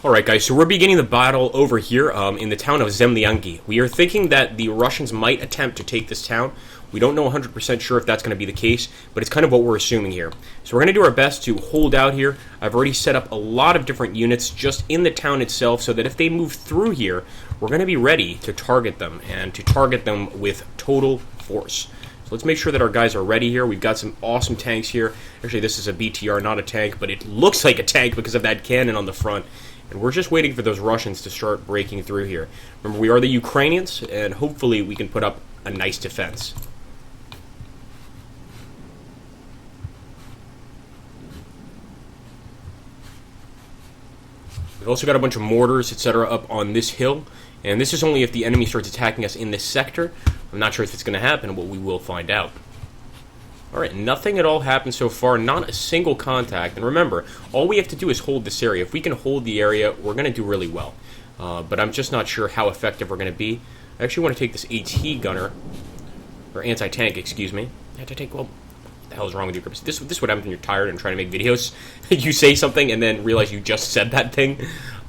Alright guys, so we're beginning the battle over here in the town of Zemlyanki. We are thinking that the Russians might attempt to take this town. We don't know 100% sure if that's going to be the case, but it's kind of what we're assuming here. So we're going to do our best to hold out here. I've already set up a lot of different units just in the town itself so that if they move through here, we're going to be ready to target them, and to target them with total force. So let's make sure that our guys are ready here. We've got some awesome tanks here. Actually, this is a BTR, not a tank, but it looks like a tank because of that cannon on the front. And we're just waiting for those Russians to start breaking through here. Remember, we are the Ukrainians, and hopefully we can put up a nice defense. We've also got a bunch of mortars, etc. up on this hill. And this is only if the enemy starts attacking us in this sector. I'm not sure if it's going to happen, but we will find out. Alright, nothing at all happened so far, not a single contact. And remember, all we have to do is hold this area. If we can hold the area, we're going to do really well. But I'm just not sure how effective we're going to be. I actually want to take this AT gunner, or anti-tank, excuse me. Anti-tank, well, what the hell is wrong with you, Grips? This what happens when you're tired and trying to make videos. You say something and then realize you just said that thing.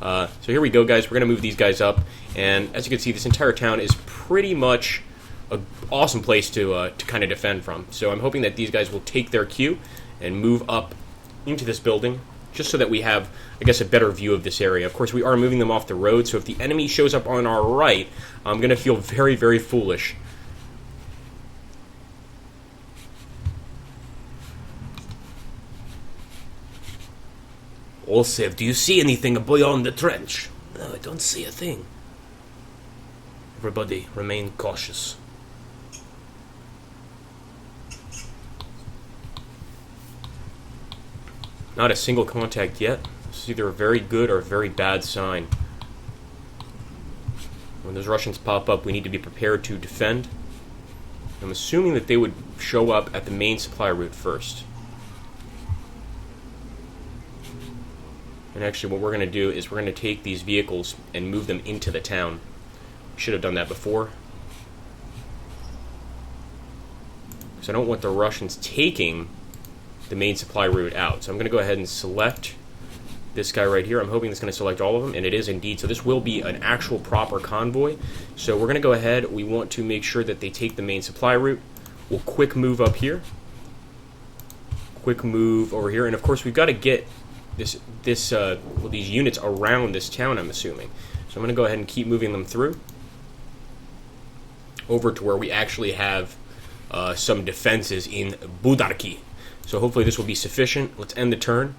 So here we go, guys. We're going to move these guys up. And as you can see, this entire town is pretty much an awesome place to kind of defend from. So I'm hoping that these guys will take their cue and move up into this building, just so that we have, I guess, a better view of this area. Of course, we are moving them off the road, so if the enemy shows up on our right, I'm going to feel very, very foolish. Olsev, do you see anything beyond the trench? No, I don't see a thing. Everybody, remain cautious. Not a single contact yet. This is either a very good or a very bad sign. When those Russians pop up, we need to be prepared to defend. I'm assuming that they would show up at the main supply route first. And actually what we're going to do is we're going to take these vehicles and move them into the town. We should have done that before. Because I don't want the Russians taking the main supply route out. So I'm going to go ahead and select this guy right here. I'm hoping it's going to select all of them, and it is indeed. So this will be an actual proper convoy. So we're going to go ahead. We want to make sure that they take the main supply route. We'll quick move up here. Quick move over here. And of course, we've got to get these units around this town, I'm assuming. So I'm going to go ahead and keep moving them through over to where we actually have some defenses in Budarki. So hopefully this will be sufficient. Let's end the turn.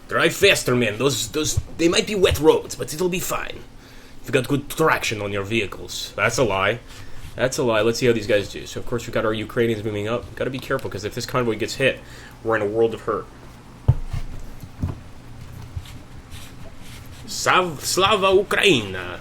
Drive faster, man. Those they might be wet roads, but it'll be fine. You've got good traction on your vehicles. That's a lie. That's a lie. Let's see how these guys do. So of course we've got our Ukrainians moving up. We've got to be careful, because if this convoy gets hit, we're in a world of hurt. Slava Ukraina!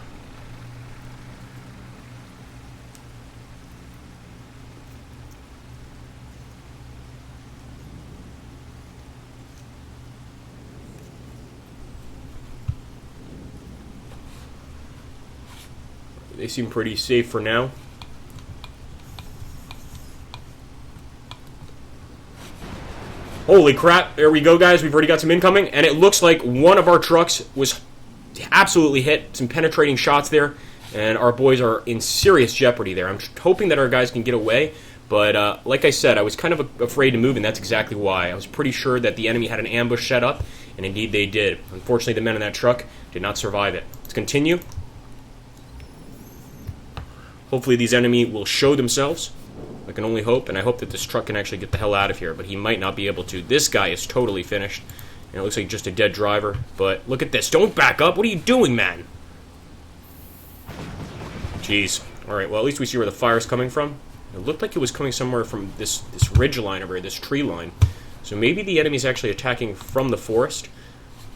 They seem pretty safe for now. Holy crap, there we go, guys. We've already got some incoming, and it looks like one of our trucks was absolutely hit. Some penetrating shots there, and our boys are in serious jeopardy there. I'm hoping that our guys can get away, but like I said, I was kind of afraid to move, and that's exactly why. I was pretty sure that the enemy had an ambush set up, and indeed they did. Unfortunately, the men in that truck did not survive it. Let's continue. Hopefully these enemy will show themselves. I can only hope, and I hope that this truck can actually get the hell out of here, but he might not be able to. This guy is totally finished, and it looks like just a dead driver, but look at this. Don't back up. What are you doing, man? Jeez. Alright, well, at least we see where the fire's coming from. It looked like it was coming somewhere from this ridge line over here, this tree line. So maybe the enemy's actually attacking from the forest,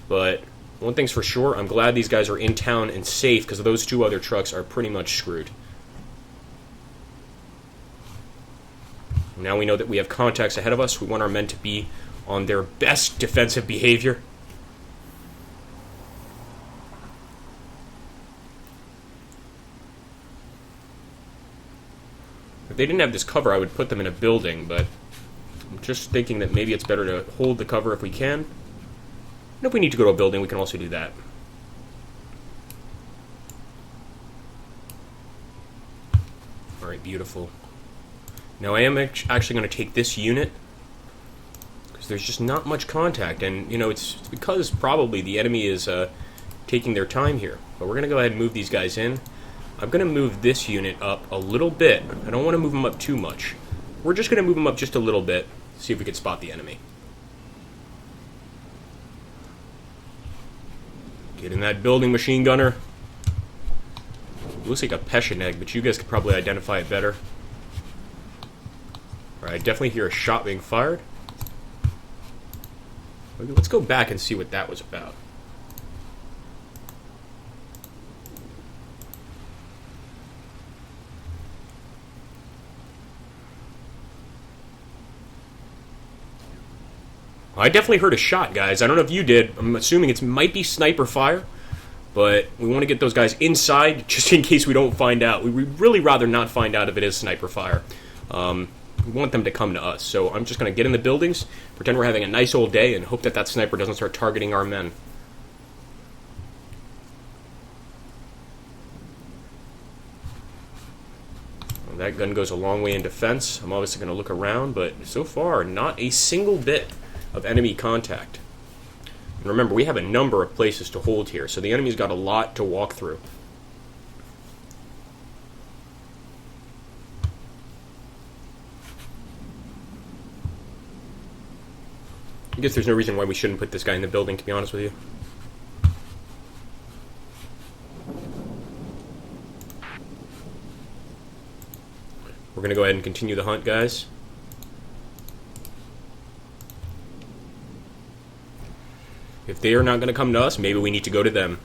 but one thing's for sure, I'm glad these guys are in town and safe, because those two other trucks are pretty much screwed. Now we know that we have contacts ahead of us. We want our men to be on their best defensive behavior. If they didn't have this cover, I would put them in a building, but I'm just thinking that maybe it's better to hold the cover if we can. And if we need to go to a building, we can also do that. Alright, beautiful. Now I am actually going to take this unit, because there's just not much contact, and, you know, it's because probably the enemy is taking their time here. But we're going to go ahead and move these guys in. I'm going to move this unit up a little bit. I don't want to move them up too much. We're just going to move them up just a little bit, see if we can spot the enemy. Get in that building, machine gunner. It looks like a Peshin egg, but you guys could probably identify it better. Alright, I definitely hear a shot being fired. Okay, let's go back and see what that was about. I definitely heard a shot, guys. I don't know if you did. I'm assuming it might be sniper fire, but we want to get those guys inside just in case we don't find out. We'd really rather not find out if it is sniper fire. We want them to come to us. So I'm just going to get in the buildings, pretend we're having a nice old day, and hope that that sniper doesn't start targeting our men. Well, that gun goes a long way in defense. I'm obviously going to look around, but so far, not a single bit of enemy contact. And remember, we have a number of places to hold here, so the enemy's got a lot to walk through. I guess there's no reason why we shouldn't put this guy in the building, to be honest with you. We're going to go ahead and continue the hunt, guys. If they are not going to come to us, maybe we need to go to them.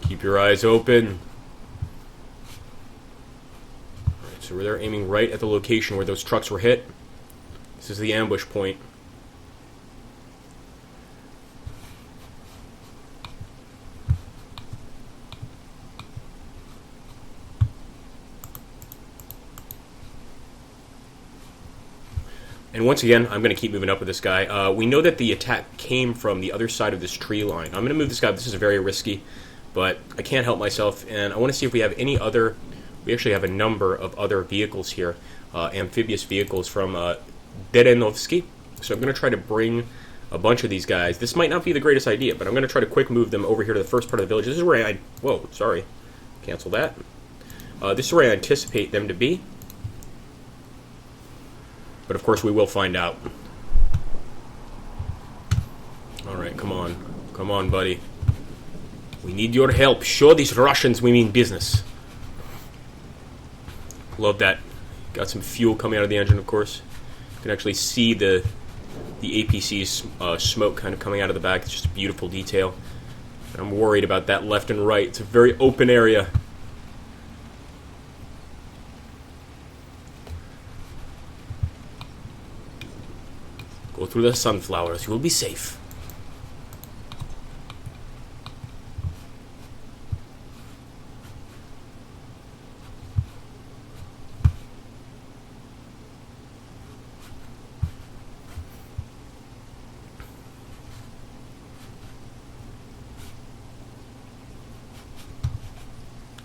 Keep your eyes open. Alright, so they're aiming right at the location where those trucks were hit. This is the ambush point. And once again, I'm going to keep moving up with this guy. We know that the attack came from the other side of this tree line. I'm going to move this guy. This is very risky, but I can't help myself. And I want to see if we have any other... We actually have a number of other vehicles here, amphibious vehicles from Berenovsky. So I'm going to try to bring a bunch of these guys. This might not be the greatest idea, but I'm going to try to quick move them over here to the first part of the village. This is where I... Whoa, sorry. Cancel that. This is where I anticipate them to be. But of course we will find out. Alright, come on. Come on, buddy. We need your help. Show these Russians we mean business. Love that. Got some fuel coming out of the engine, of course. You can actually see the APC's smoke kind of coming out of the back. It's just a beautiful detail. And I'm worried about that left and right. It's a very open area. Go through the sunflowers. You will be safe.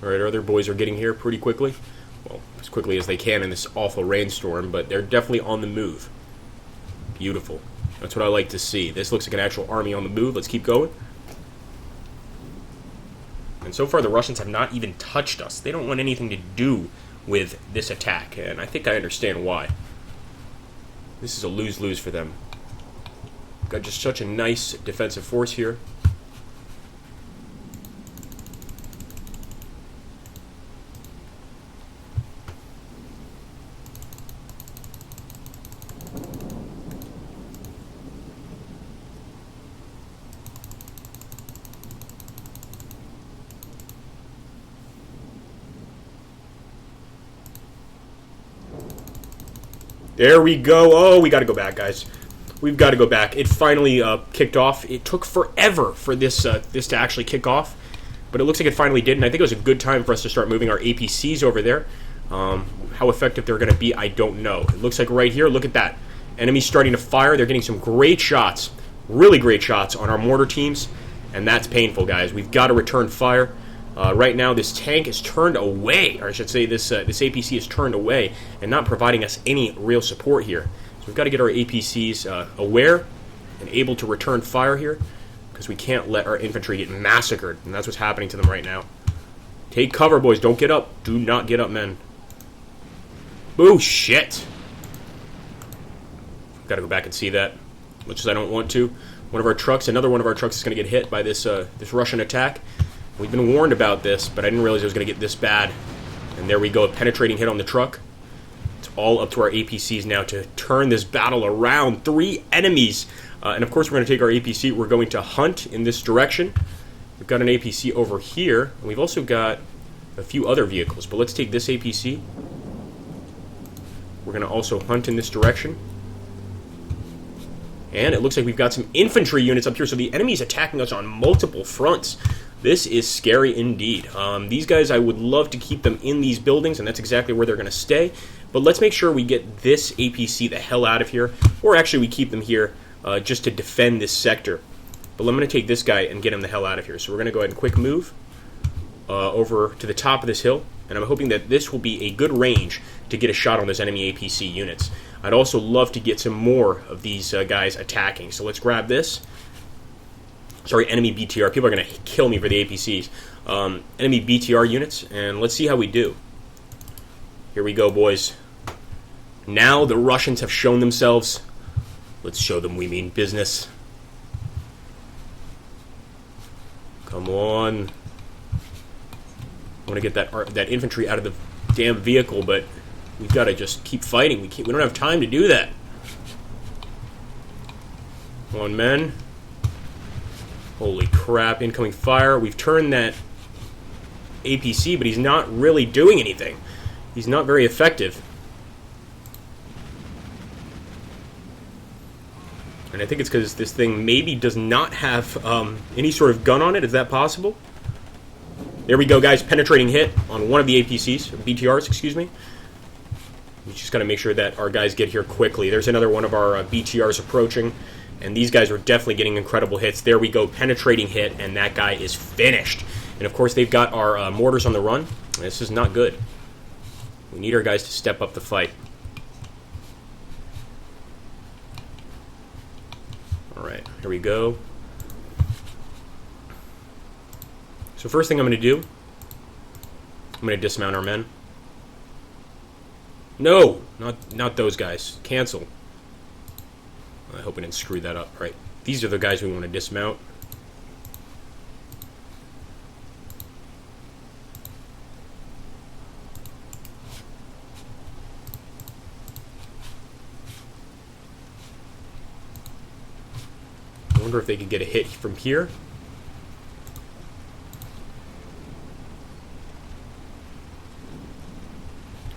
Alright, our other boys are getting here pretty quickly. Well, as quickly as they can in this awful rainstorm, but they're definitely on the move. Beautiful. That's what I like to see. This looks like an actual army on the move. Let's keep going. And so far, the Russians have not even touched us. They don't want anything to do with this attack, and I think I understand why. This is a lose-lose for them. Got just such a nice defensive force here. There we go. Oh, we got to go back, guys. We've got to go back. It finally kicked off. It took forever for this to actually kick off, but it looks like it finally did, and I think it was a good time for us to start moving our APCs over there. How effective they're going to be, I don't know. It looks like right here, look at that. Enemies starting to fire. They're getting some great shots, really great shots on our mortar teams, and that's painful, guys. We've got to return fire. Right now, this tank is turned away, or I should say this APC is turned away and not providing us any real support here. So we've got to get our APCs aware and able to return fire here, because we can't let our infantry get massacred, and that's what's happening to them right now. Take cover, boys. Don't get up. Do not get up, men. Oh, shit. Got to go back and see that, much as I don't want to. Another one of our trucks is going to get hit by this Russian attack. We've been warned about this, but I didn't realize it was going to get this bad. And there we go, a penetrating hit on the truck. It's all up to our APCs now to turn this battle around. 3 enemies. And of course, we're going to take our APC. We're going to hunt in this direction. We've got an APC over here. And we've also got a few other vehicles. But let's take this APC. We're going to also hunt in this direction. And it looks like we've got some infantry units up here. So the enemy's attacking us on multiple fronts. This is scary indeed. These guys, I would love to keep them in these buildings, and that's exactly where they're going to stay. But let's make sure we get this APC the hell out of here. Or actually, we keep them here just to defend this sector. But I'm going to take this guy and get him the hell out of here. So we're going to go ahead and quick move over to the top of this hill. And I'm hoping that this will be a good range to get a shot on those enemy APC units. I'd also love to get some more of these guys attacking. So let's grab this. Sorry, enemy BTR. People are going to kill me for the APCs. Enemy BTR units, and let's see how we do. Here we go, boys. Now the Russians have shown themselves. Let's show them we mean business. Come on. I want to get that infantry out of the damn vehicle, but we've got to just keep fighting. We don't have time to do that. Come on, men. Holy crap, incoming fire. We've turned that APC, but he's not really doing anything. He's not very effective. And I think it's because this thing maybe does not have any sort of gun on it. Is that possible? There we go, guys. Penetrating hit on one of the APCs, or BTRs, excuse me. We just got to make sure that our guys get here quickly. There's another one of our BTRs approaching. And these guys are definitely getting incredible hits. There we go, penetrating hit, and that guy is finished. And of course, they've got our mortars on the run. This is not good. We need our guys to step up the fight. Alright, here we go. So first thing I'm going to do, I'm going to dismount our men. No! Not those guys. Cancel. I hope I didn't screw that up. Right. These are the guys we want to dismount. I wonder if they could get a hit from here.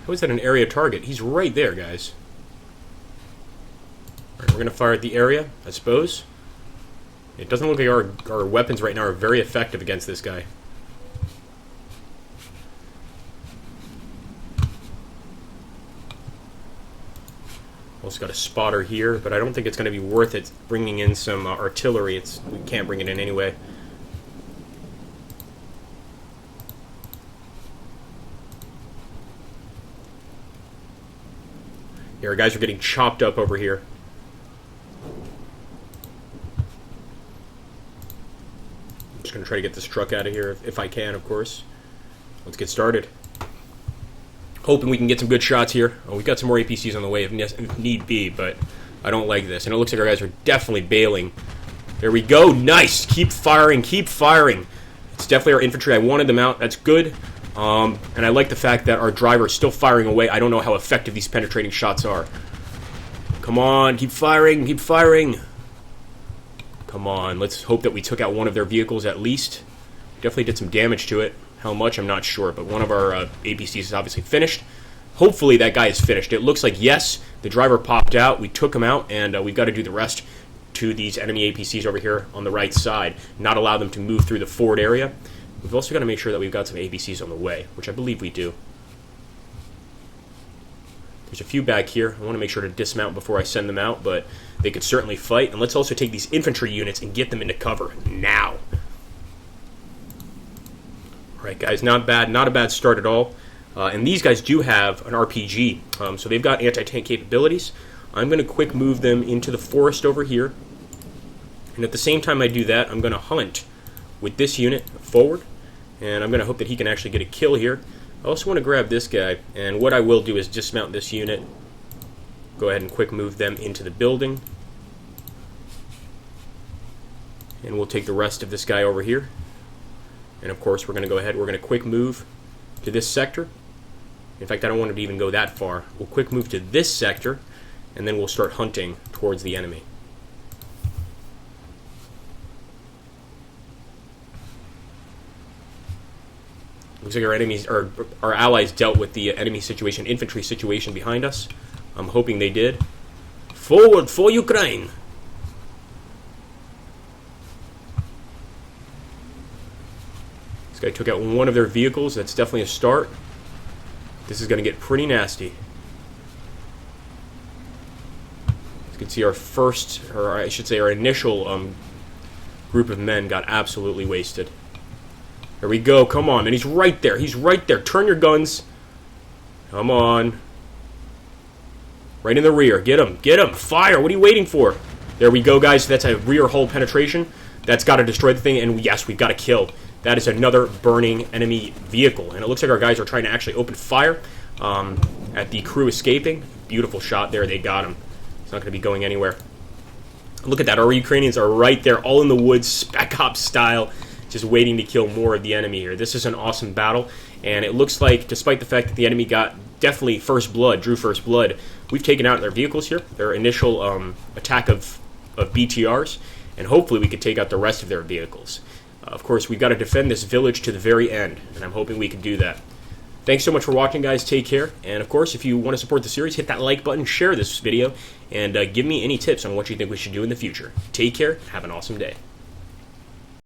How is that an area target? He's right there, guys. We're going to fire at the area, I suppose. It doesn't look like our weapons right now are very effective against this guy. Also got a spotter here, but I don't think it's going to be worth it bringing in some artillery. We can't bring it in anyway. Here, our guys are getting chopped up over here. I'm just going to try to get this truck out of here if I can, of course. Let's get started. Hoping we can get some good shots here. Oh, we've got some more APCs on the way if need be, but I don't like this. And it looks like our guys are definitely bailing. There we go. Nice. Keep firing. Keep firing. It's definitely our infantry. I wanted them out. That's good. And I like the fact that our driver is still firing away. I don't know how effective these penetrating shots are. Come on. Keep firing. Keep firing. Come on. Let's hope that we took out one of their vehicles at least. Definitely did some damage to it. How much, I'm not sure, but one of our APCs is obviously finished. hopefully that guy is finished. It looks like, yes, the driver popped out. We took him out, and we've got to do the rest to these enemy APCs over here on the right side. Not allow them to move through the forward area. We've also got to make sure that we've got some APCs on the way, which I believe we do. There's a few back here. I want to make sure to dismount before I send them out, but they could certainly fight. And let's also take these infantry units and get them into cover now. All right, guys, not bad. Not a bad start at all. And these guys do have an RPG, so they've got anti-tank capabilities. I'm going to quick move them into the forest over here. And at the same time I do that, I'm going to hunt with this unit forward. And I'm going to hope that he can actually get a kill here. I also want to grab this guy, and what I will do is dismount this unit. Go ahead and quick move them into the building. And we'll take the rest of this guy over here. And of course we're going to go ahead, we're going to quick move to this sector. In fact, I don't want him to even go that far. We'll quick move to this sector, and then we'll start hunting towards the enemy. Looks like our enemies, or our allies, dealt with the enemy situation, infantry situation behind us. I'm hoping they did. Forward for Ukraine! This guy took out one of their vehicles. That's definitely a start. This is going to get pretty nasty. As you can see, our first, or I should say our initial group of men got absolutely wasted. There we go. Come on, and he's right there. He's right there. Turn your guns. Come on. Right in the rear. Get him. Get him. Fire. What are you waiting for? There we go, guys. That's a rear hull penetration. That's got to destroy the thing, and yes, we've got to kill. That is another burning enemy vehicle, and it looks like our guys are trying to actually open fire at the crew escaping. Beautiful shot there. They got him. It's not going to be going anywhere. Look at that. Our Ukrainians are right there, all in the woods, Spec Ops style, just waiting to kill more of the enemy here. This is an awesome battle, and it looks like, despite the fact that the enemy got definitely first blood, drew first blood, we've taken out their vehicles here, their initial attack of BTRs, and hopefully we could take out the rest of their vehicles. Of course, we've got to defend this village to the very end, and I'm hoping we can do that. Thanks so much for watching, guys. Take care. And, of course, if you want to support the series, hit that like button, share this video, and give me any tips on what you think we should do in the future. Take care. Have an awesome day.